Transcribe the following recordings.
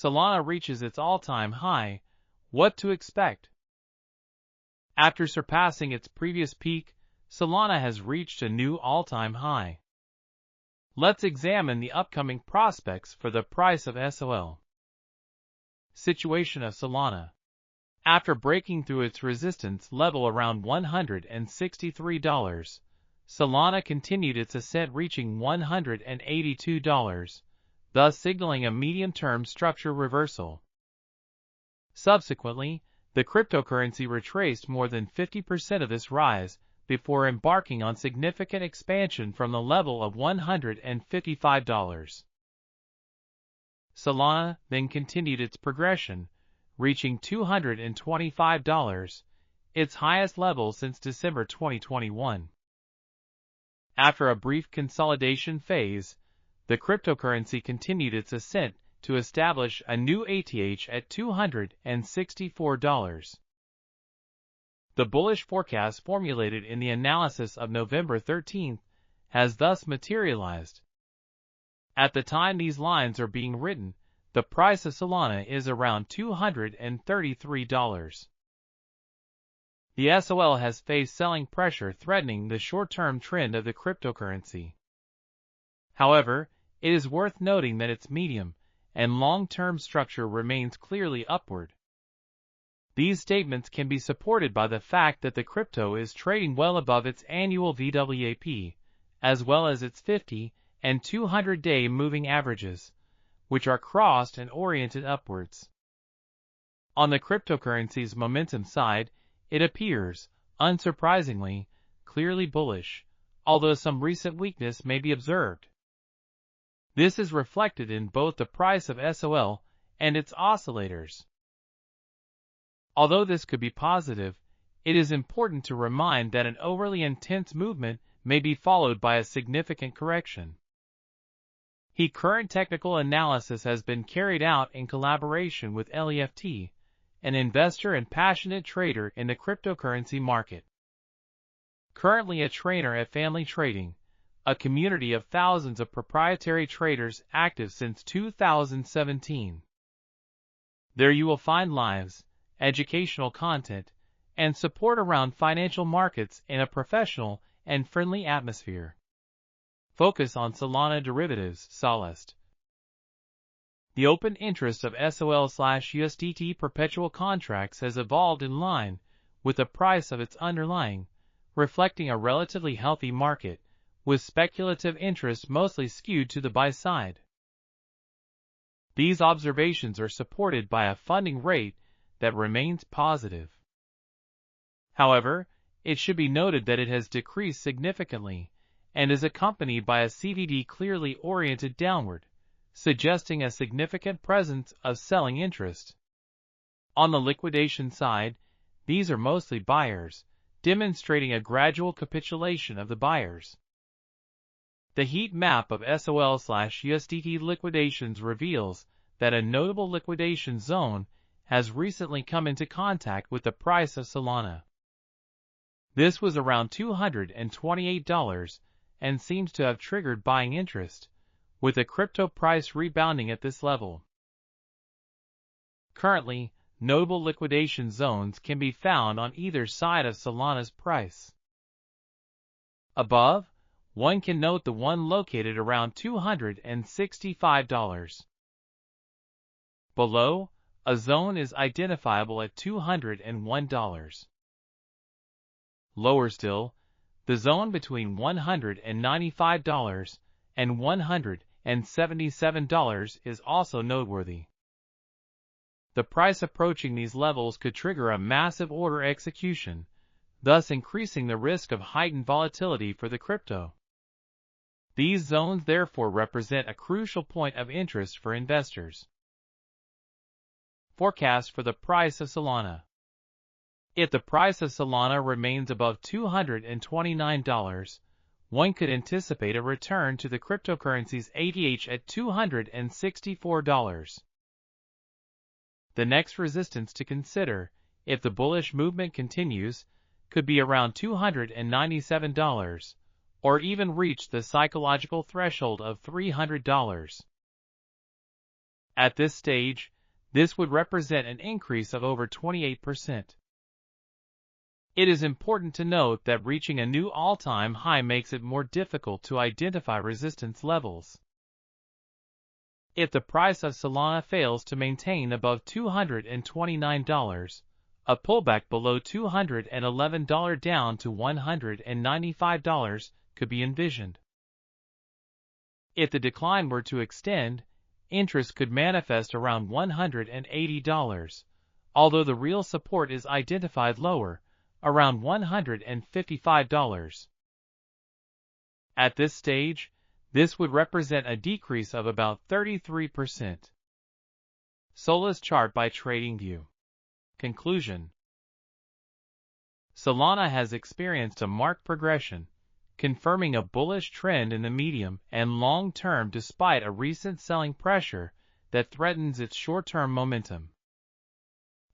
Solana reaches its all-time high, what to expect? After surpassing its previous peak, Solana has reached a new all-time high. Let's examine the upcoming prospects for the price of SOL. Situation of Solana. After breaking through its resistance level around $163, Solana continued its ascent reaching $182, thus signaling a medium-term structure reversal. Subsequently, the cryptocurrency retraced more than 50% of this rise before embarking on significant expansion from the level of $155. Solana then continued its progression, reaching $225, its highest level since December 2021. After a brief consolidation phase, the cryptocurrency continued its ascent to establish a new ATH at $264. The bullish forecast formulated in the analysis of November 13 has thus materialized. At the time these lines are being written, the price of Solana is around $233. The SOL has faced selling pressure threatening the short-term trend of the cryptocurrency. However, it is worth noting that its medium and long-term structure remains clearly upward. These statements can be supported by the fact that the crypto is trading well above its annual VWAP, as well as its 50 and 200-day moving averages, which are crossed and oriented upwards. On the cryptocurrency's momentum side, it appears, unsurprisingly, clearly bullish, although some recent weakness may be observed. This is reflected in both the price of SOL and its oscillators. Although this could be positive, it is important to remind that an overly intense movement may be followed by a significant correction. Current technical analysis has been carried out in collaboration with LEFT, an investor and passionate trader in the cryptocurrency market. Currently a trainer at Family Trading, a community of thousands of proprietary traders active since 2017. There you will find lives, educational content, and support around financial markets in a professional and friendly atmosphere. Focus on Solana derivatives, Solest. The open interest of SOL/USDT perpetual contracts has evolved in line with the price of its underlying, reflecting a relatively healthy market, with speculative interest mostly skewed to the buy side. These observations are supported by a funding rate that remains positive. However, it should be noted that it has decreased significantly and is accompanied by a CVD clearly oriented downward, suggesting a significant presence of selling interest. On the liquidation side, these are mostly buyers, demonstrating a gradual capitulation of the buyers. The heat map of SOL/USDT liquidations reveals that a notable liquidation zone has recently come into contact with the price of Solana. This was around $228 and seems to have triggered buying interest, with the crypto price rebounding at this level. Currently, notable liquidation zones can be found on either side of Solana's price. Above, one can note the one located around $265. Below, a zone is identifiable at $201. Lower still, the zone between $195 and $177 is also noteworthy. The price approaching these levels could trigger a massive order execution, thus increasing the risk of heightened volatility for the crypto. These zones therefore represent a crucial point of interest for investors. Forecast for the price of Solana. If the price of Solana remains above $229, one could anticipate a return to the cryptocurrency's ATH at $264. The next resistance to consider, if the bullish movement continues, could be around $297, or even reach the psychological threshold of $300. At this stage, This would represent an increase of over 28%. It is important to note that reaching a new all-time high makes it more difficult to identify resistance levels. If the price of Solana fails to maintain above $229, a pullback below $211 down to $195 could be envisioned. If the decline were to extend, interest could manifest around $180, although the real support is identified lower, around $155. At this stage, this would represent a decrease of about 33%. Solana's chart by TradingView. Conclusion. Solana has experienced a marked progression, confirming a bullish trend in the medium and long term despite a recent selling pressure that threatens its short-term momentum.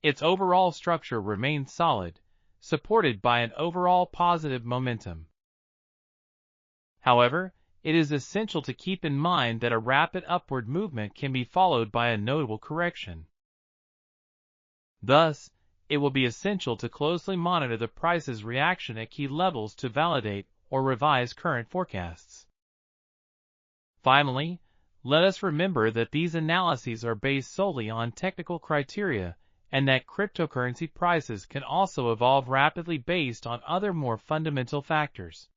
Its overall structure remains solid, supported by an overall positive momentum. However, it is essential to keep in mind that a rapid upward movement can be followed by a notable correction. Thus, it will be essential to closely monitor the price's reaction at key levels to validate or revise current forecasts. Finally, let us remember that these analyses are based solely on technical criteria and that cryptocurrency prices can also evolve rapidly based on other more fundamental factors.